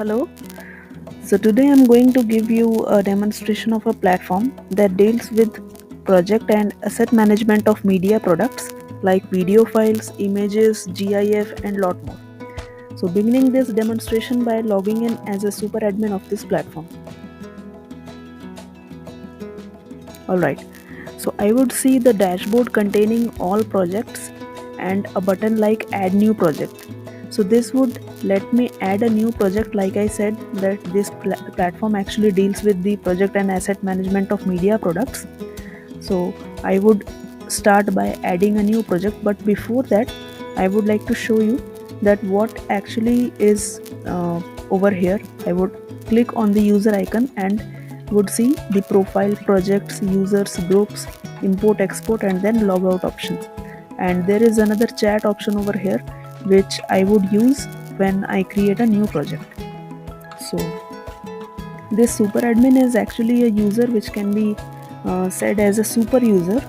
Hello. So today I'm going to give you a demonstration of a platform that deals with project and asset management of media products like video files, images, GIF and lot more. So beginning this demonstration by logging in as a super admin of this platform. Alright. So I would see the dashboard containing all projects and a button like add new project. So this would let me add a new project. Like I said that this platform actually deals with the project and asset management of media products. So I would start by adding a new project, but before that I would like to show you that what actually is over here. I would click on the user icon and would see the profile, projects, users, groups, import, export and then logout option. And there is another chat option over here which I would use when I create a new project. So this super admin is actually a user which can be said as a super user,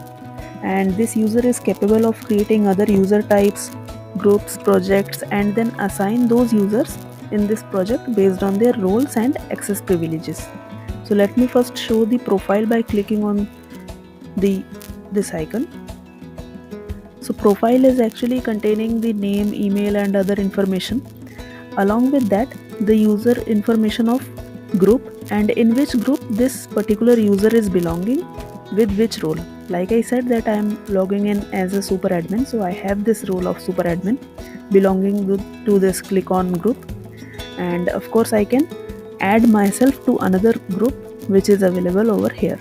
and this user is capable of creating other user types, groups, projects and then assign those users in this project based on their roles and access privileges. So let me first show the profile by clicking on the this icon. So profile is actually containing the name, email and other information. Along with that, the user information of group and in which group this particular user is belonging with which role. Like I said that I am logging in as a super admin, so I have this role of super admin belonging to this click on group, and of course I can add myself to another group which is available over here,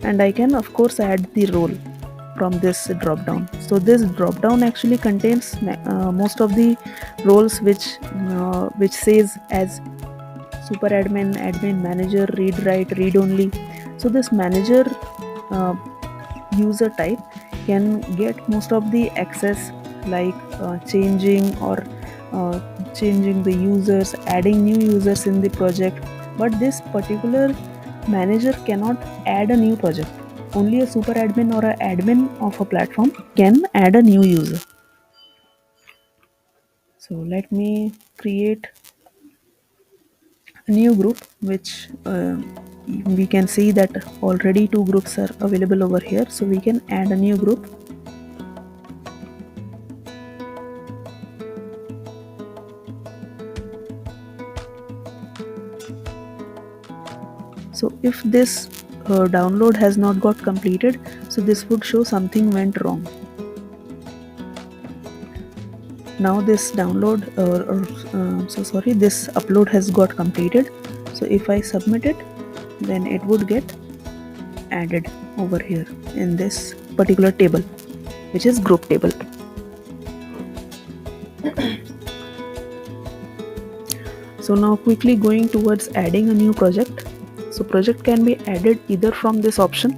and I can of course add the role from this drop down. So this drop down actually contains most of the roles which says as super admin, admin, manager, read write, read only. So this manager uh, user type can get most of the access, like uh, changing the users, adding new users in the project, but this particular manager cannot add a new project. Only a super admin or a admin of a platform can add a new user. So let me create a new group which we can see that already two groups are available over here, so we can add a new group. So if this download has not got completed, so this would show something went wrong. Now this download this upload has got completed. So if I submit it, then it would get added over here in this particular table, which is group table. So now quickly going towards adding a new project. So project can be added either from this option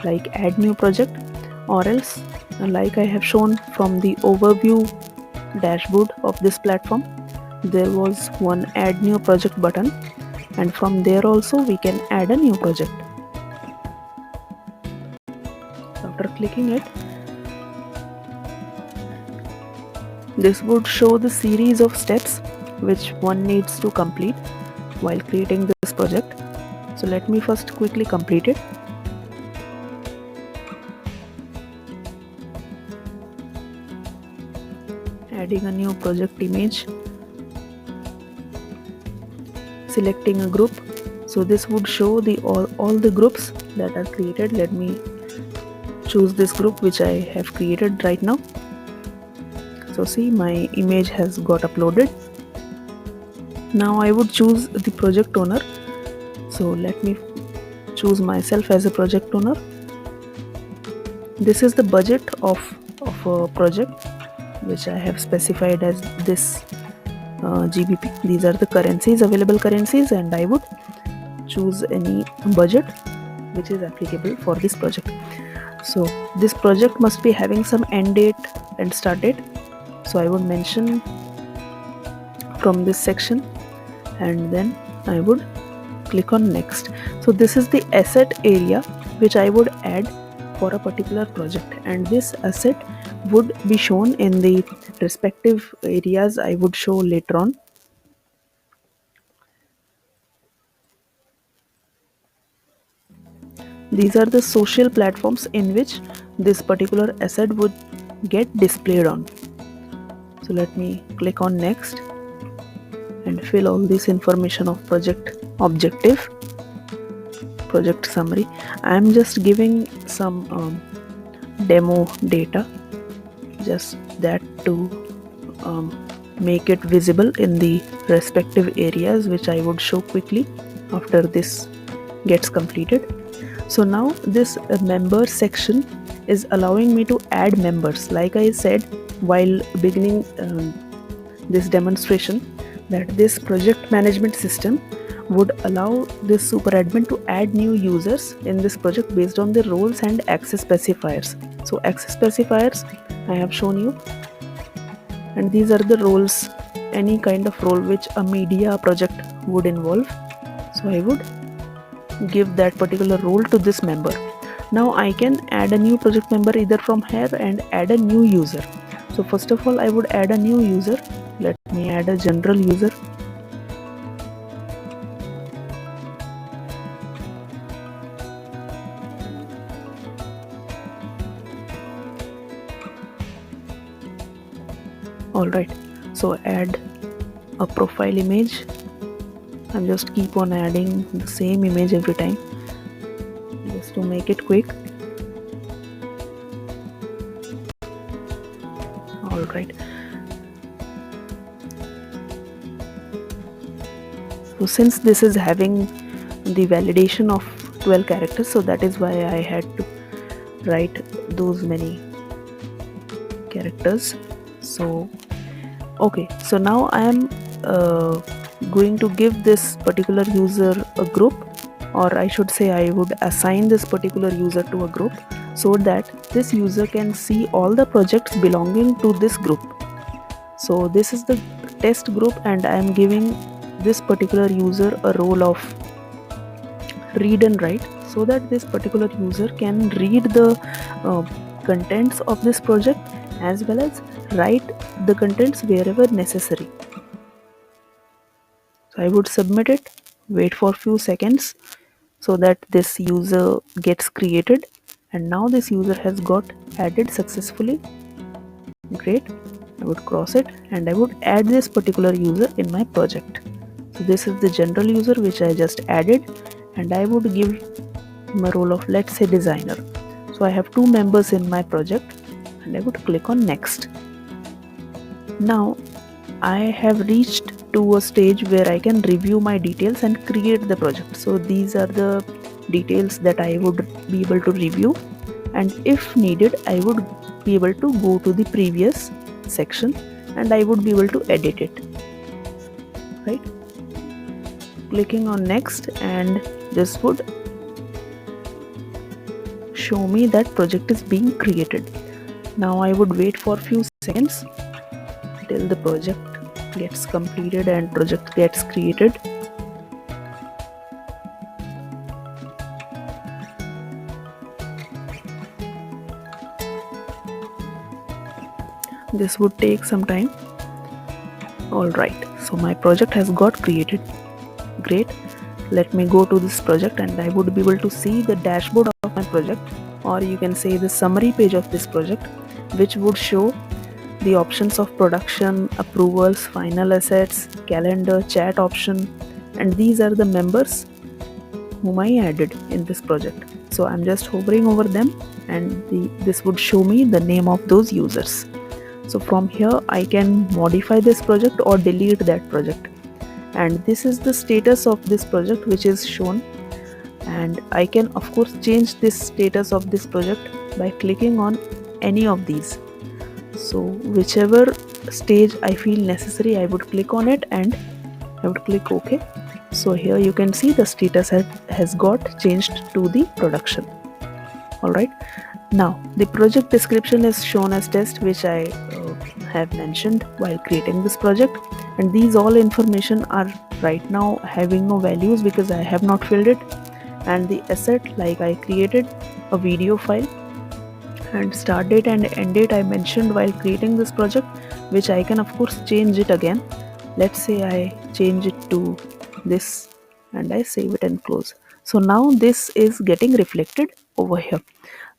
like add new project, or else like I have shown from the overview dashboard of this platform, there was one add new project button, and from there also we can add a new project. After clicking it, this would show the series of steps which one needs to complete while creating this project. So let me first quickly complete it. Adding a new project image, selecting a group. So this would show the all the groups that are created. Let me choose this group which I have created right now. So see, my image has got uploaded. Now I would choose the project owner. So let me choose myself as a project owner. This is the budget of a project which I have specified as this GBP. These are the currencies, available currencies, and I would choose any budget which is applicable for this project. So this project must be having some end date and start date. So I would mention from this section, and then I would click on next. So this is the asset area which I would add for a particular project, and this asset would be shown in the respective areas I would show later on. these are the social platforms in which this particular asset would get displayed on. So let me click on next and fill all this information of project objective, project summary. I am just giving some demo data, just that to make it visible in the respective areas, which I would show quickly after this gets completed. So now this member section is allowing me to add members. Like I said while beginning this demonstration, that this project management system would allow this super admin to add new users in this project based on the roles and access specifiers. So access specifiers I have shown you, and these are the roles, any kind of role which a media project would involve. So I would give that particular role to this member. Now I can add a new project member either from here and add a new user. So first of all I would add a new user. Let me add a general user. Alright, so add a profile image. I'm just keep on adding the same image every time just to make it quick. Alright, so since this is having the validation of 12 characters, so that is why I had to write those many characters. So okay, so now I am going to give this particular user a group, or I should say I would assign this particular user to a group so that this user can see all the projects belonging to this group. So this is the test group, and I am giving this particular user a role of read and write, so that this particular user can read the contents of this project as well as write the contents wherever necessary. So I would submit it, wait for a few seconds so that this user gets created, and now this user has got added successfully. Great. I would cross it and I would add this particular user in my project. So this is the general user which I just added, and I would give him a role of, let's say, designer. So I have two members in my project and I would click on next. Now I have reached to a stage where I can review my details and create the project. So these are the details that I would be able to review, and if needed I would be able to go to the previous section and I would be able to edit it. Right, clicking on next, and this would show me that project is being created. Now I would wait for a few seconds till the project gets completed and project gets created. This would take some time. Alright, so my project has got created. Great. Let me go to this project and I would be able to see the dashboard of my project, or you can say the summary page of this project, which would show the options of production, approvals, final assets, calendar, chat option, and these are the members whom I added in this project. So I'm just hovering over them and this would show me the name of those users. So from here I can modify this project or delete that project, and this is the status of this project which is shown, and I can of course change this status of this project by clicking on any of these. So whichever stage I feel necessary I would click on it and I would click OK. So here you can see the status has got changed to the production. Alright, now the project description is shown as test, which I have mentioned while creating this project, and these all information are right now having no values because I have not filled it. And the asset, like I created a video file, and start date and end date I mentioned while creating this project, which I can of course change it again. Let's say I change it to this and I save it and close. So now this is getting reflected over here,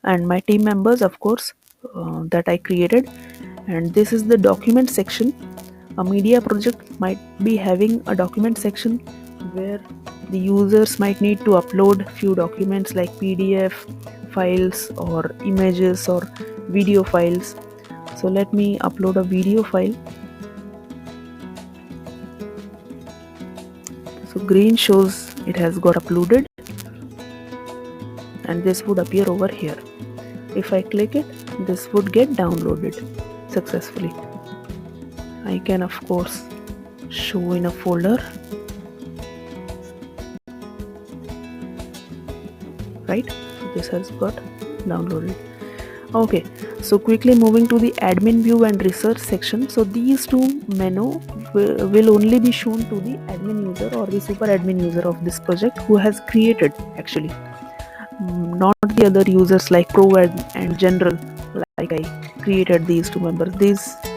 and my team members, of course, that I created. And this is the document section. A media project might be having a document section where the users might need to upload few documents like PDF files or images or video files. So let me upload a video file. So green shows it has got uploaded, and this would appear over here. If I click it, this would get downloaded successfully. I can of course show in a folder, right? So this has got downloaded. Okay, so quickly moving to the admin view and research section. So these two menu will only be shown to the admin user or the super admin user of this project who has created actually, not the other users like pro and general. Like I created these two members,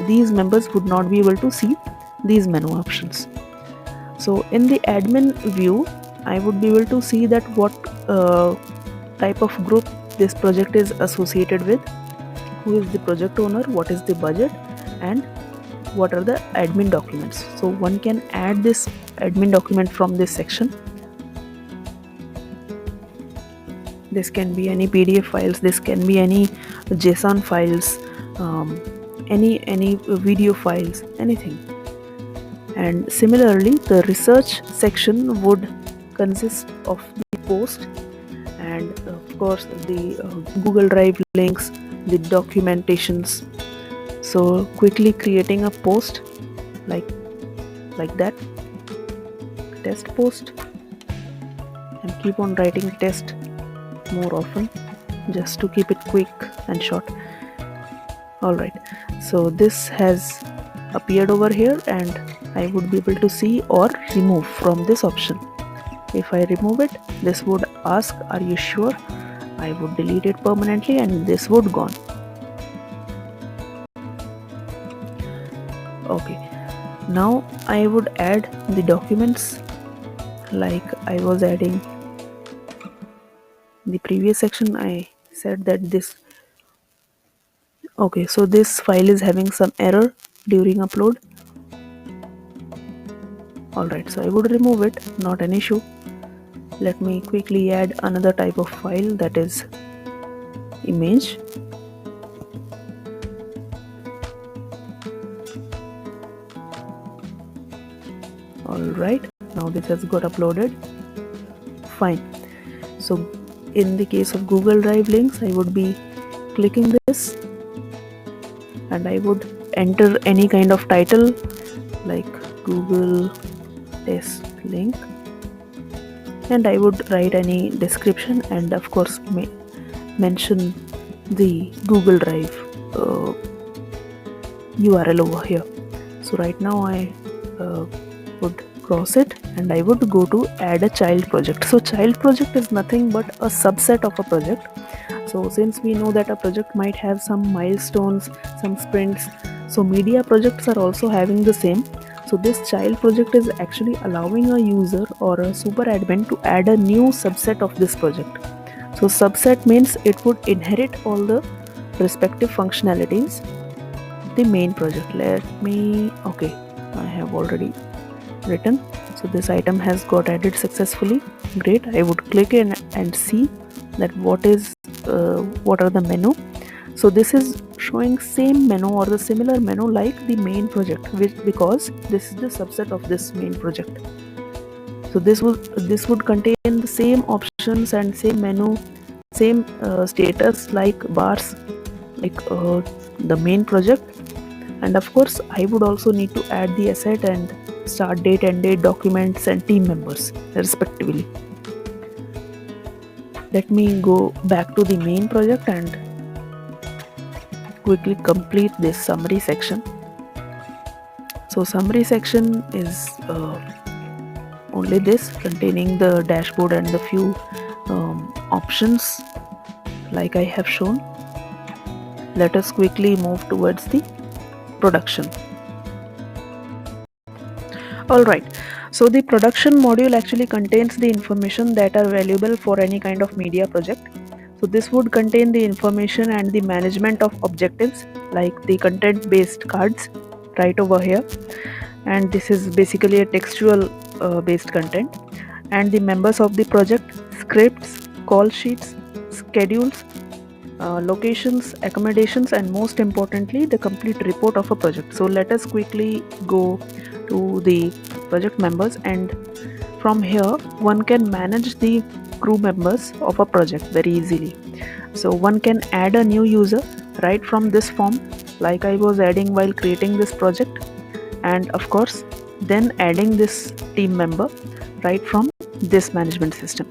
these members would not be able to see these menu options. So in the admin view, I would be able to see that what type of group this project is associated with, who is the project owner, what is the budget, and what are the admin documents. So one can add this admin document from this section. This can be any PDF files, this can be any JSON files, any video files, anything. And similarly, the research section would consist of the post and of course the Google Drive links, the documentations. So quickly creating a post like that, test post, and keep on writing test more often just to keep it quick and short. Alright, so this has appeared over here, and I would be able to see or remove from this option. If I remove it, this would ask, are you sure? I would delete it permanently and this would gone. Okay, now I would add the documents like I was adding the previous section. I said that this, okay, so this file is having some error during upload. Alright, so I would remove it, not an issue. Let me quickly add another type of file, that is image. Alright, now this has got uploaded. Fine. So in the case of Google Drive links, I would be clicking this and I would enter any kind of title like Google test link, and I would write any description and of course mention the Google Drive URL over here. So right now I would cross it and I would go to add a child project. So child project is nothing but a subset of a project. So since we know that a project might have some milestones, some sprints, so media projects are also having the same. So this child project is actually allowing a user or a super admin to add a new subset of this project. So subset means it would inherit all the respective functionalities of the main project. Let me, okay, I have already written. So this item has got added successfully. Great. I would click in and see that what are the menu. So this is showing same menu or the similar menu like the main project, because this is the subset of this main project. So this would contain the same options and same menu, same status like bars like the main project. And of course I would also need to add the asset and start date, end date, documents and team members respectively. Let me go back to the main project and quickly complete this summary section. So summary section is only this, containing the dashboard and the few options like I have shown. Let us quickly move towards the production. Alright, So the production module actually contains the information that are valuable for any kind of media project. So this would contain the information and the management of objectives, like the content based cards right over here, and this is basically a textual based content, and the members of the project, scripts, call sheets, schedules, locations, accommodations, and most importantly the complete report of a project. So let us quickly go to the project members, and from here one can manage the crew members of a project very easily. So one can add a new user right from this form, like I was adding while creating this project, and of course then adding this team member right from this management system.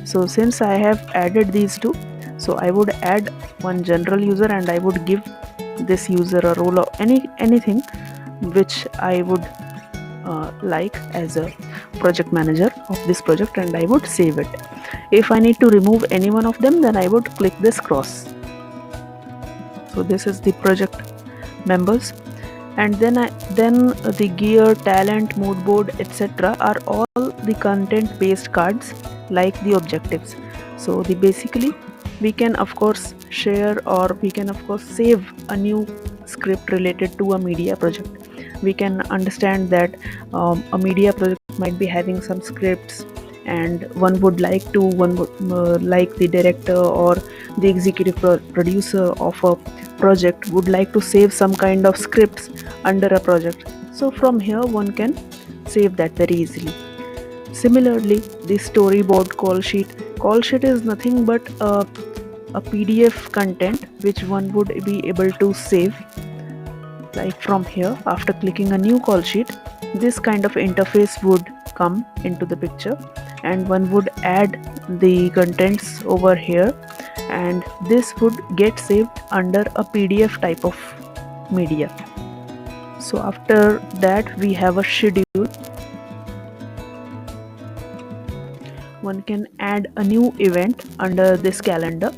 So since I have added these two, so I would add one general user, and I would give this user a role of anything which I would like as a project manager of this project, and I would save it. If I need to remove any one of them, then I would click this cross. So this is the project members, and then the gear, talent, mood board, etc. are all the content based cards like the objectives. So the basically we can of course share, or we can of course save a new script related to a media project. We can understand that a media project might be having some scripts, and one would like like the director or the executive producer of a project would like to save some kind of scripts under a project. So from here one can save that very easily. Similarly, the storyboard call sheet is nothing but a PDF content which one would be able to save. Like from here, after clicking a new call sheet, this kind of interface would come into the picture, and one would add the contents over here, and this would get saved under a PDF type of media. So after that we have a schedule. One can add a new event under this calendar.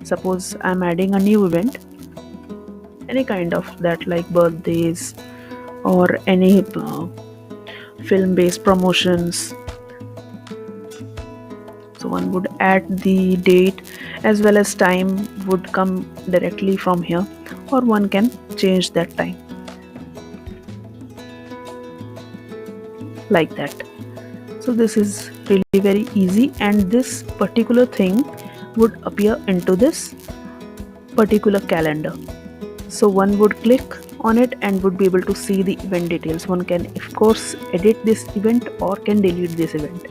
Suppose I'm adding a new event, any kind of that, like birthdays or any film based promotions. So one would add the date as well as time would come directly from here, or one can change that time like that. So this is really very easy, and this particular thing would appear into this particular calendar. So one would click on it and would be able to see the event details. One can of course edit this event or can delete this event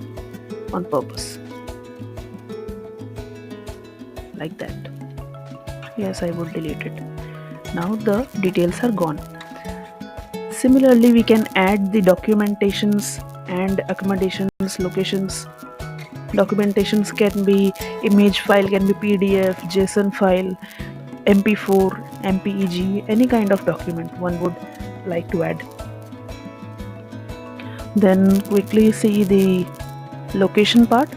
on purpose like that. Yes, I would delete it. Now the details are gone. Similarly, we can add the documentations and accommodations, locations. Documentations can be image file, can be PDF, JSON file, MP4, MPEG, any kind of document one would like to add. Then quickly see the location part,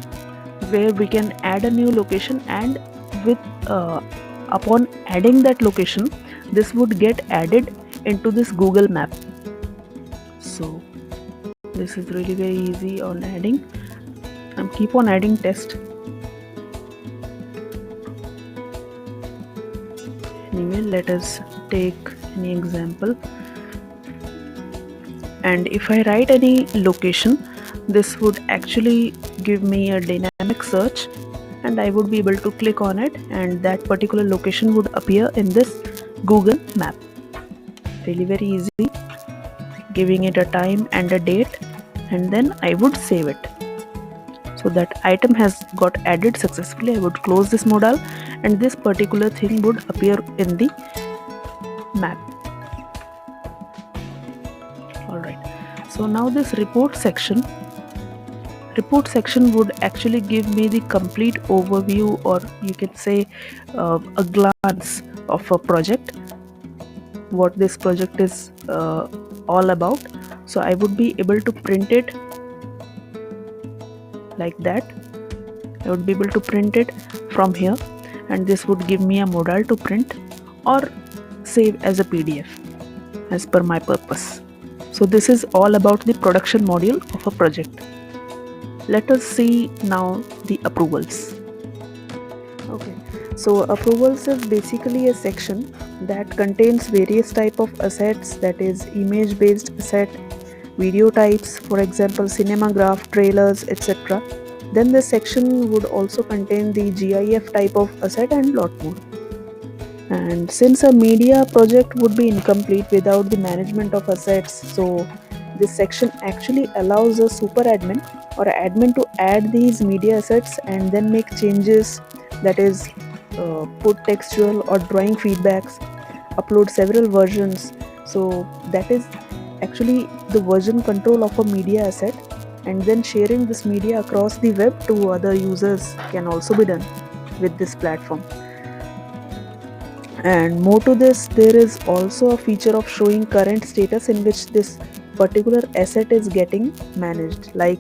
where we can add a new location, and with upon adding that location, this would get added into this Google map. So this is really very easy on adding, and keep on adding test. Anyway, let us take any example, and if I write any location, this would actually give me a dynamic search, and I would be able to click on it, and that particular location would appear in this Google map. Really very easy, giving it a time and a date, and then I would save it. So that item has got added successfully. I would close this modal, and this particular thing would appear in the map. Alright, so now this report section would actually give me the complete overview, or you can say a glance of a project, what this project is all about. So I would be able to print it like that. I would be able to print it from here, and this would give me a modal to print or save as a PDF as per my purpose. So this is all about the production module of a project. Let us see now the approvals. Okay, so approvals is basically a section that contains various type of assets, that is image based asset, video types, for example cinema graph, trailers, etc. Then this section would also contain the GIF type of asset and lot more. And since a media project would be incomplete without the management of assets, so this section actually allows a super admin or admin to add these media assets and then make changes, that is put textual or drawing feedbacks, upload several versions. So that is actually the version control of a media asset, and then sharing this media across the web to other users can also be done with this platform. And more to this, there is also a feature of showing current status in which this particular asset is getting managed, like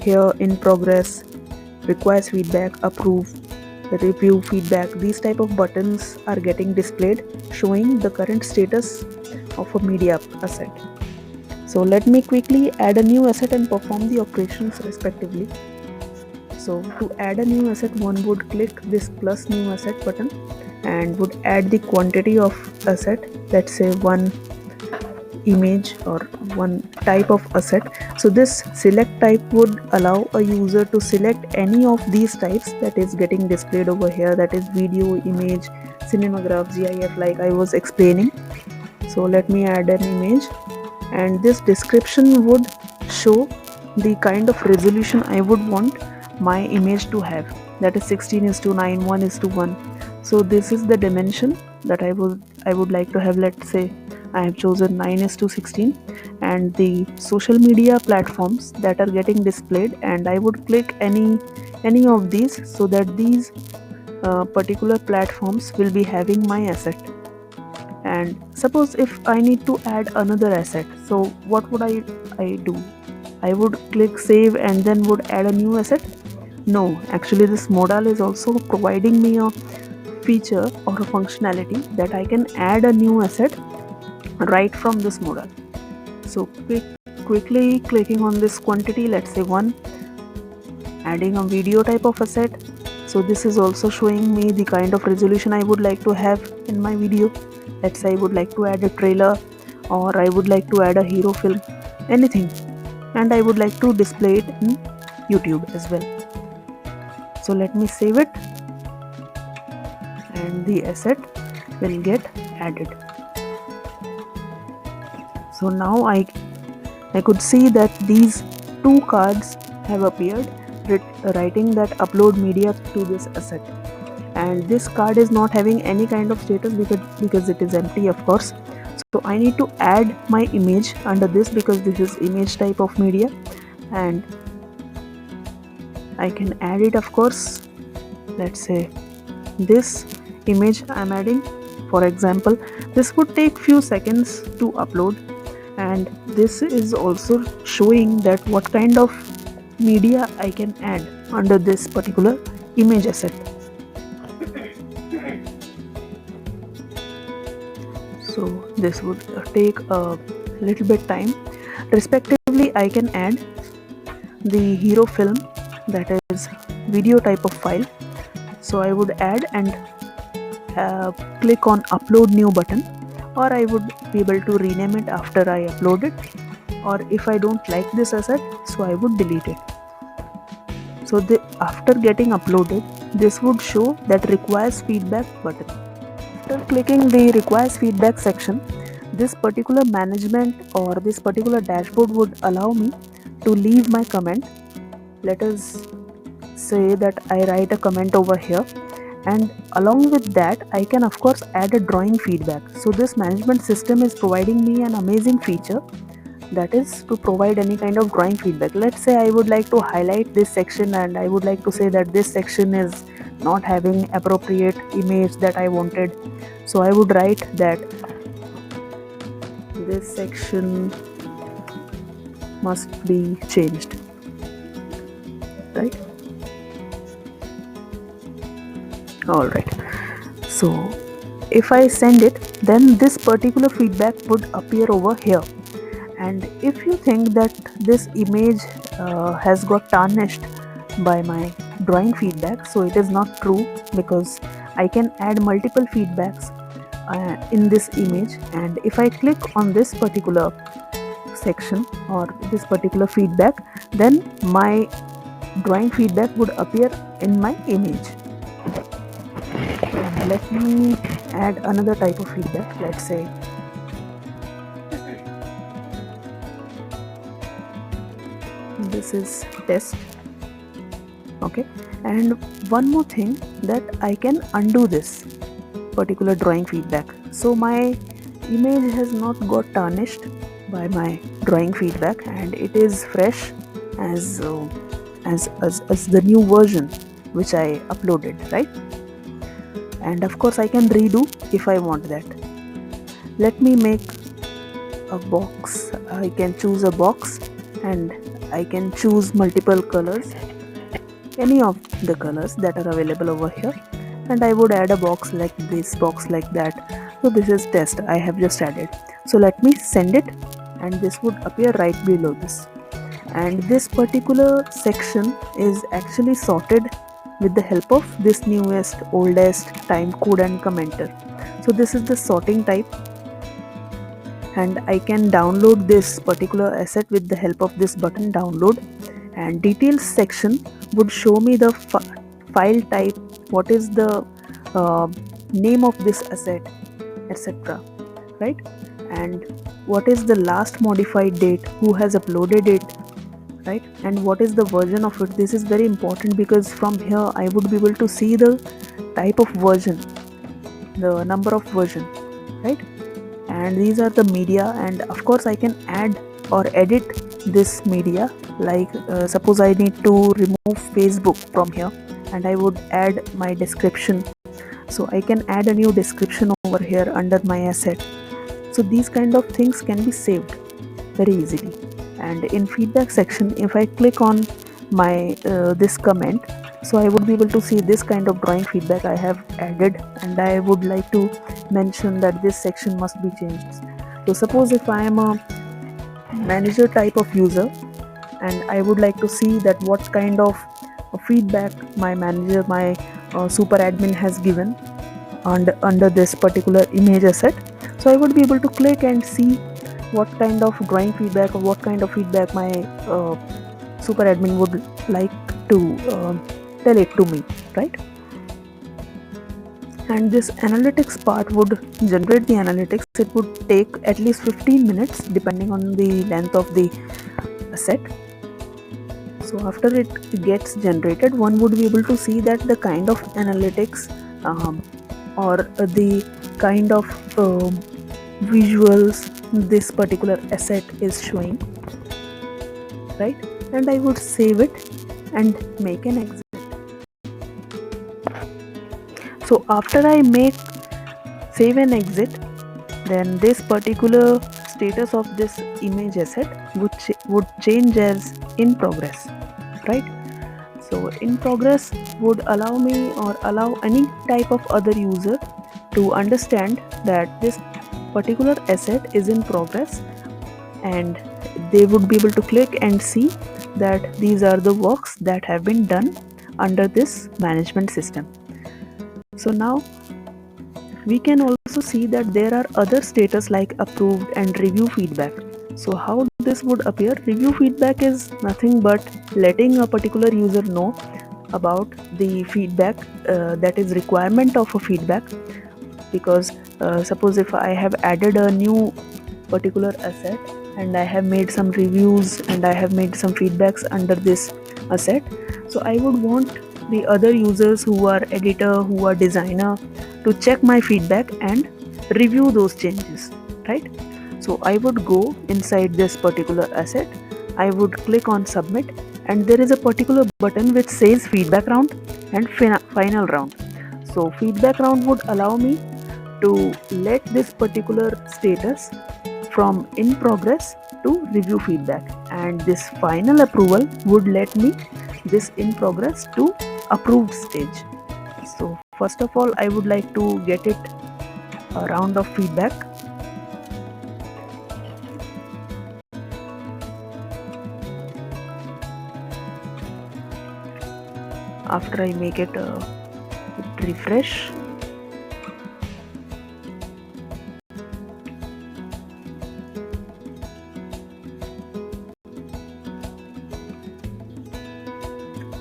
here in progress, requires feedback, approve, review feedback. These type of buttons are getting displayed showing the current status of a media asset. So let me quickly add a new asset and perform the operations respectively. So to add a new asset, one would click this plus new asset button and would add the quantity of asset, let's say one image or one type of asset. So this select type would allow a user to select any of these types that is getting displayed over here, that is video, image, cinema graph, GIF, like I was explaining. So let me add an image, and this description would show the kind of resolution I would want my image to have, that is 16:9, 1:1. So this is the dimension that I would like to have. Let's say I have chosen 9:16, and the social media platforms that are getting displayed, and I would click any of these so that these particular platforms will be having my asset. And suppose if I need to add another asset, so what would I do? I would click save and then would add a new asset. No, actually this modal is also providing me a feature or a functionality that I can add a new asset right from this modal. So quickly clicking on this quantity, let's say 1, adding a video type of asset. So this is also showing me the kind of resolution I would like to have in my video. Let's say I would like to add a trailer, or I would like to add a hero film, anything, and I would like to display it in YouTube as well. So let me save it, and the asset will get added. So now I could see that these two cards have appeared, writing that upload media to this asset, and this card is not having any kind of status because it is empty, of course. So I need to add my image under this because this is image type of media, and I can add it, of course. Let's say this image I'm adding, for example, this would take few seconds to upload, and this is also showing that what kind of media I can add under this particular image asset. So this would take a little bit time. Respectively, I can add the hero film, that is video type of file. So I would add and click on upload new button, or I would be able to rename it after I upload it, or if I don't like this asset, so I would delete it. So after getting uploaded, this would show that requires feedback button. After clicking the requires feedback section, this particular management or this particular dashboard would allow me to leave my comment. Let us say that I write a comment over here, and along with that I can of course add a drawing feedback. So this management system is providing me an amazing feature, that is to provide any kind of drawing feedback. Let's say I would like to highlight this section, and I would like to say that this section is not having appropriate image that I wanted. So I would write that this section must be changed, right? Alright, so if I send it, then this particular feedback would appear over here, And if you think that this image has got tarnished by my drawing feedback, so it is not true, because I can add multiple feedbacks in this image, and if I click on this particular section or this particular feedback, then my drawing feedback would appear in my image. And let me add another type of feedback. Let's say this is test. Okay, and one more thing, that I can undo this particular drawing feedback, so my image has not got tarnished by my drawing feedback, and it is fresh as the new version which I uploaded, right? And of course I can redo if I want that. Let me make a box. I can choose a box, and I can choose multiple colors, any of the colors that are available over here, and I would add a box like this, box like that. So this is test, I have just added. So let me send it, and this would appear right below this. And this particular section is actually sorted with the help of this newest, oldest, time code and commenter. So this is the sorting type, and I can download this particular asset with the help of this button, download, and details section would show me the file type, what is the name of this asset, etc., right? And what is the last modified date, who has uploaded it, right? And what is the version of it. This is very important, because from here I would be able to see the type of version, the number of version, right? And these are the media, and of course I can add or edit this media, like suppose I need to remove Facebook from here, and I would add my description, so I can add a new description over here under my asset. So these kind of things can be saved very easily. And in feedback section, if I click on my this comment, so I would be able to see this kind of drawing feedback I have added, and I would like to mention that this section must be changed. So suppose if I am a manager type of user, and I would like to see that what kind of feedback my manager, my super admin has given under this particular image asset, so I would be able to click and see what kind of drawing feedback or what kind of feedback my super admin would like to tell it to me, right? And this analytics part would generate the analytics. It would take at least 15 minutes depending on the length of the asset. So after it gets generated, one would be able to see that the kind of analytics or the kind of visuals this particular asset is showing, right? And I would save it and make an exit. So after I save and exit, then this particular status of this image asset would change as in progress, right? So in progress would allow me or allow any type of other user to understand that this particular asset is in progress, and they would be able to click and see that these are the works that have been done under this management system. So now we can also see that there are other status like approved and review feedback. So how this would appear? Review feedback is nothing but letting a particular user know about the feedback that is requirement of a feedback, because suppose if I have added a new particular asset and I have made some reviews and I have made some feedbacks under this asset, so I would want the other users who are editor, who are designer, to check my feedback and review those changes, right? So I would go inside this particular asset, I would click on submit, and there is a particular button which says feedback round and final round. So feedback round would allow me to let this particular status from in progress to review feedback, and this final approval would let me this in progress to approved stage. So first of all, I would like to get it a round of feedback. after I make it refresh.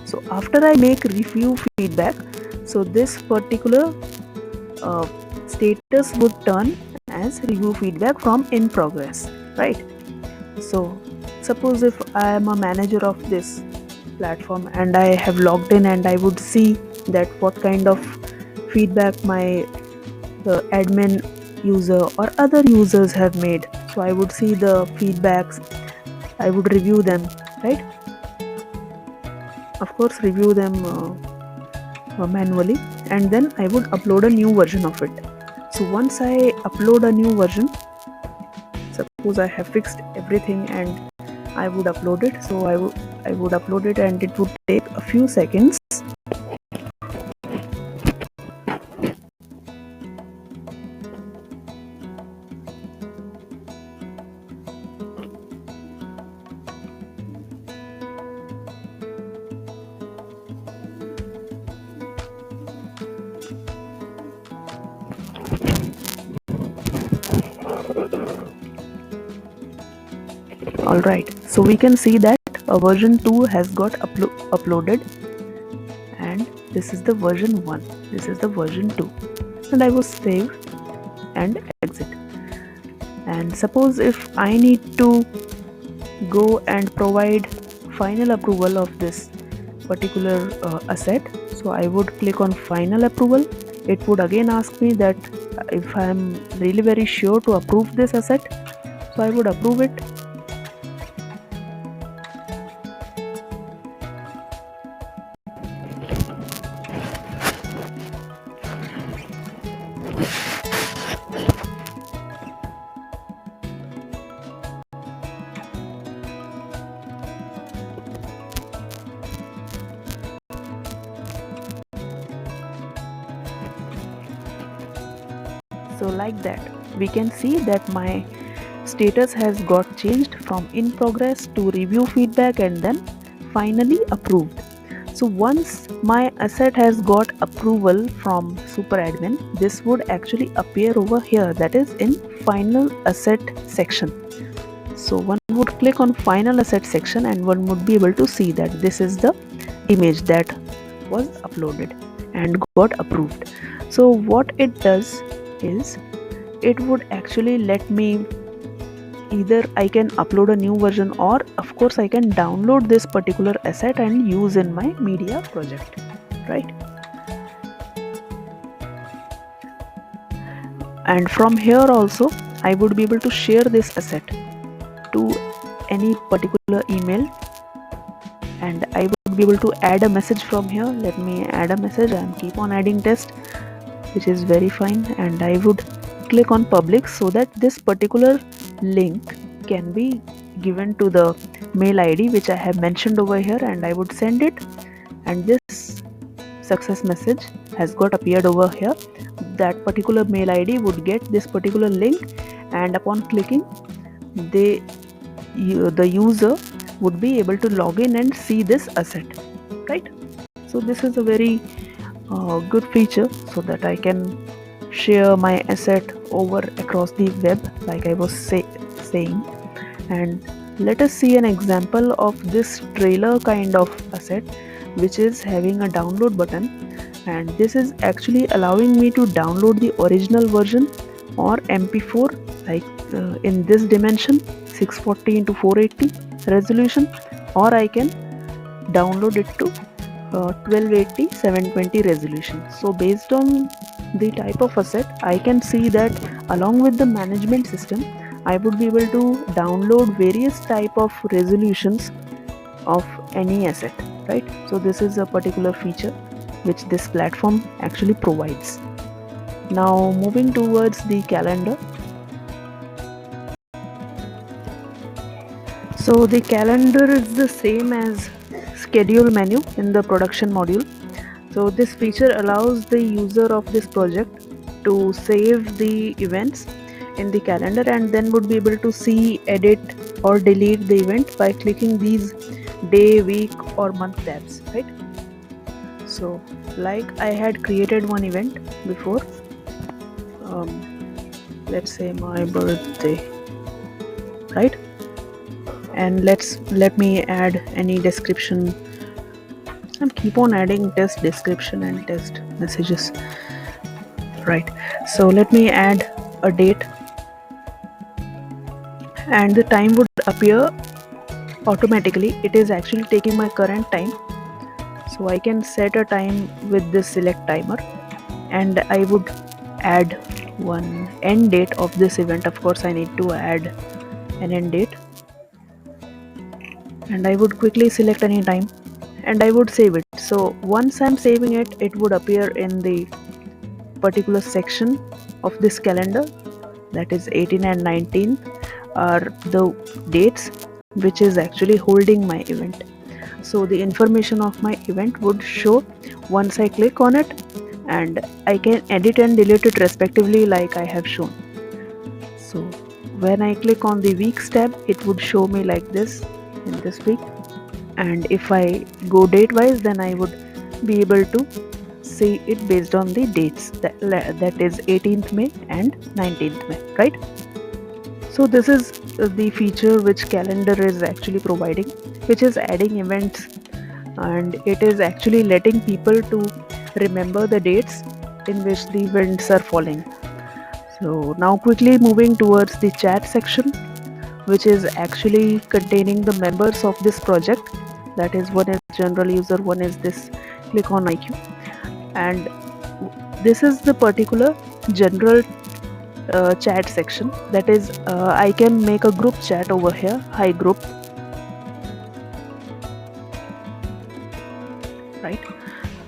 So after I make review feedback, so this particular status would turn as review feedback from in progress, right? So suppose if I am a manager of this platform and I have logged in, and I would see that what kind of feedback my admin user or other users have made. So I would see the feedbacks, I would review them, right? Of course, review them manually, and then I would upload a new version of it. So once I upload a new version, suppose I have fixed everything and I would upload it. So I would upload it, and it would take a few seconds. Alright, so we can see that a version 2 has got uploaded, and this is the version 1, this is the version 2, and I will save and exit. And suppose if I need to go and provide final approval of this particular asset, so I would click on final approval. It would again ask me that if I am really very sure to approve this asset, so I would approve it. So like that, we can see that my status has got changed from in progress to review feedback and then finally approved. So once my asset has got approval from super admin, this would actually appear over here, that is in final asset section. So one would click on final asset section and one would be able to see that this is the image that was uploaded and got approved. So what it does is, it would actually let me, either I can upload a new version, or of course I can download this particular asset and use in my media project, right? And from here also I would be able to share this asset to any particular email, and I would be able to add a message from here. Let me add a message and keep on adding test, which is very fine, and I would click on public so that this particular link can be given to the mail ID which I have mentioned over here, and I would send it, and this success message has got appeared over here. That particular mail ID would get this particular link, and upon clicking, the user would be able to log in and see this asset, right? So this is a very good feature, so that I can share my asset over across the web, like I was saying. And let us see an example of this trailer kind of asset, which is having a download button, and this is actually allowing me to download the original version or MP4, like in this dimension 640 into 480 resolution, or I can download it to 1280 720 resolution. So based on the type of asset, I can see that along with the management system, I would be able to download various type of resolutions of any asset, right? So this is a particular feature which this platform actually provides. Now moving towards the calendar. So the calendar is the same as schedule menu in the production module. So this feature allows the user of this project to save the events in the calendar, and then would be able to see, edit or delete the event by clicking these day, week or month tabs, right? So like I had created one event before, let's say my birthday, right? And let me add any description, and keep on adding test description and test messages, right? So let me add a date, and the time would appear automatically. It is actually taking my current time, so I can set a time with this select timer, and I would add one end date of this event. Of course I need to add an end date, and I would quickly select any time, and I would save it. So once I'm saving it, it would appear in the particular section of this calendar, that is 18 and 19 are the dates which is actually holding my event. So the information of my event would show once I click on it, and I can edit and delete it respectively like I have shown. So when I click on the weeks tab, it would show me like this in this week, and if I go date wise, then I would be able to see it based on the dates, that is 18th May and 19th May, right? So this is the feature which calendar is actually providing, which is adding events, and it is actually letting people to remember the dates in which the events are falling. So now quickly moving towards the chat section, which is actually containing the members of this project. That is, one is general user, one is this click on IQ, and this is the particular general chat section. That is, I can make a group chat over here, hi group, right?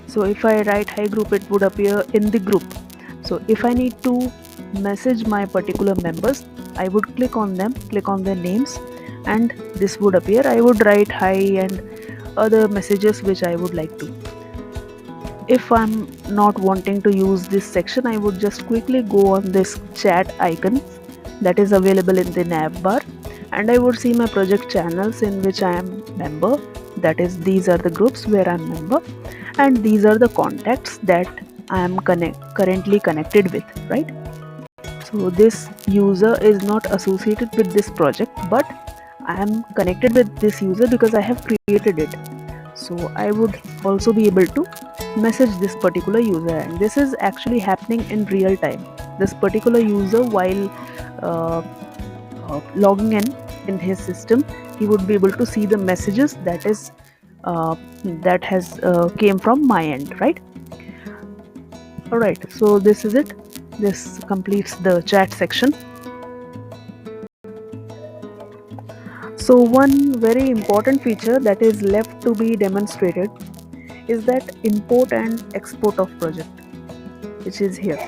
So if I write hi group, it would appear in the group. So if I need to message my particular members, I would click on them, click on their names, and this would appear. I would write hi and other messages which I would like to. If I'm not wanting to use this section, I would just quickly go on this chat icon that is available in the nav bar, and I would see my project channels in which I am member. That is, these are the groups where I'm member, and these are the contacts that I am currently connected with, right? So this user is not associated with this project, but I am connected with this user because I have created it. So I would also be able to message this particular user, and this is actually happening in real time. This particular user, while logging in his system, he would be able to see the messages that has came from my end, right? All right, so this is it. This completes the chat section. So one very important feature that is left to be demonstrated is that import and export of project, which is here.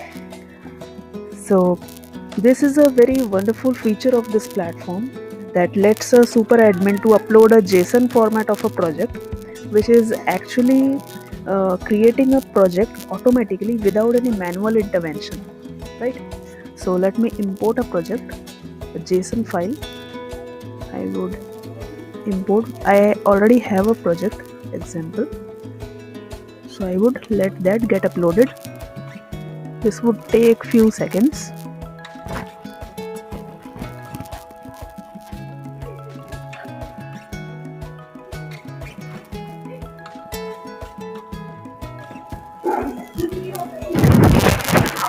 So this is a very wonderful feature of this platform that lets a super admin to upload a JSON format of a project, which is actually creating a project automatically without any manual intervention, right? So let me import a project, a JSON file. I would import. I already have a project example, so I would let that get uploaded. This would take few seconds.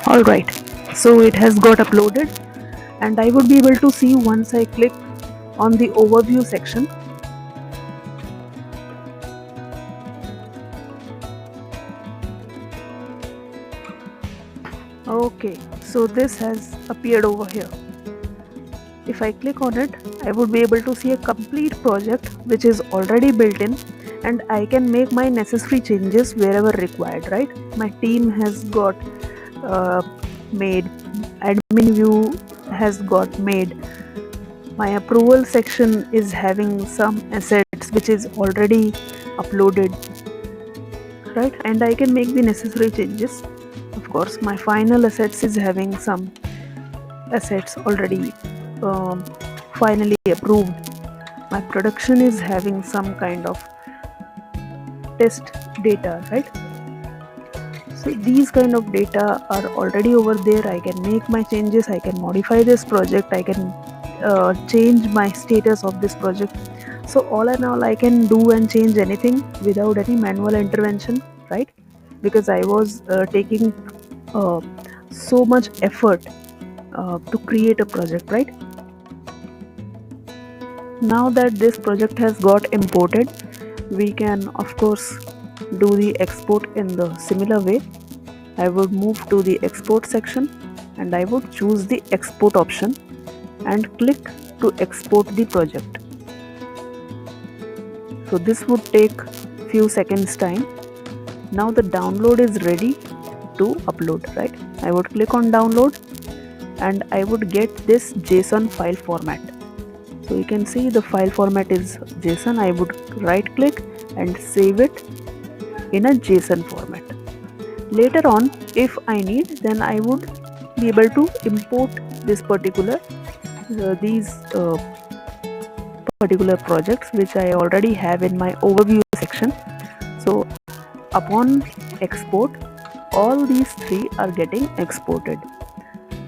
Alright, so it has got uploaded, and I would be able to see once I click on the overview section. Okay, so this has appeared over here. If I click on it, I would be able to see a complete project which is already built in, and I can make my necessary changes wherever required, right? My team has got made, admin view has got made, my approval section is having some assets which is already uploaded, right? And I can make the necessary changes. Of course, my final assets is having some assets already finally approved. My production is having some kind of test data, right? So these kind of data are already over there. I can make my changes, I can modify this project, I can change my status of this project. So all in all, I can do and change anything without any manual intervention, right? Because I was taking uh, so much effort to create a project, right? Now that this project has got imported, we can of course do the export in the similar way. I would move to the export section and I would choose the export option and click to export the project. So this would take few seconds time. Now the download is ready to upload, right? I would click on download and I would get this JSON file format. So you can see the file format is JSON. I would right click and save it in a JSON format. Later on, if I need, then I would be able to import this particular particular projects which I already have in my overview section. So upon export, all these three are getting exported,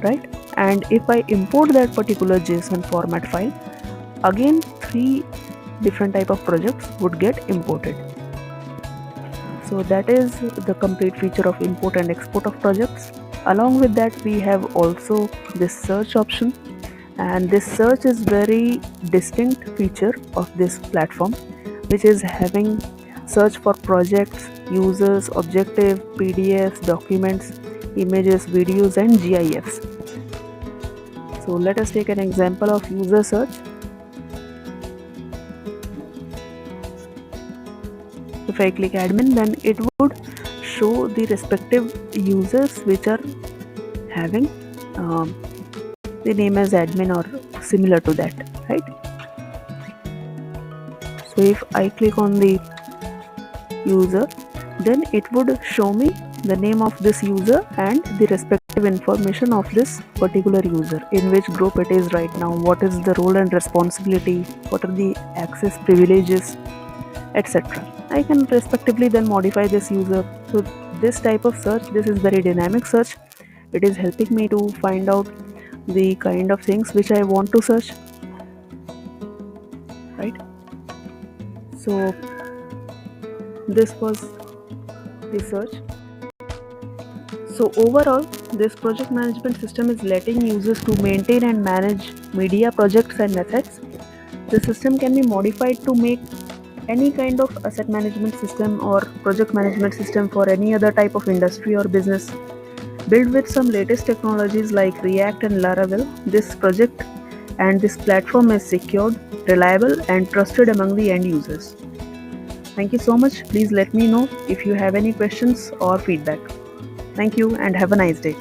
right? And if I import that particular JSON format file, again 3 different type of projects would get imported. So that is the complete feature of import and export of projects. Along with that, we have also this search option, and this search is very distinct feature of this platform, which is having search for projects, users, objective, PDFs, documents, images, videos and GIFs. So let us take an example of user search. If I click admin, then it would show the respective users which are having the name as admin or similar to that, right? So if I click on the user, then it would show me the name of this user and the respective information of this particular user, in which group it is right now, what is the role and responsibility, what are the access privileges, etc. I can respectively then modify this user. So this type of search, this is very dynamic search. It is helping me to find out the kind of things which I want to search, right? So this was the search. So overall, this project management system is letting users to maintain and manage media projects and assets. The system can be modified to make any kind of asset management system or project management system for any other type of industry or business. Built with some latest technologies like React and Laravel, this project and this platform is secured, reliable and trusted among the end users. Thank you so much. Please let me know if you have any questions or feedback. Thank you and have a nice day.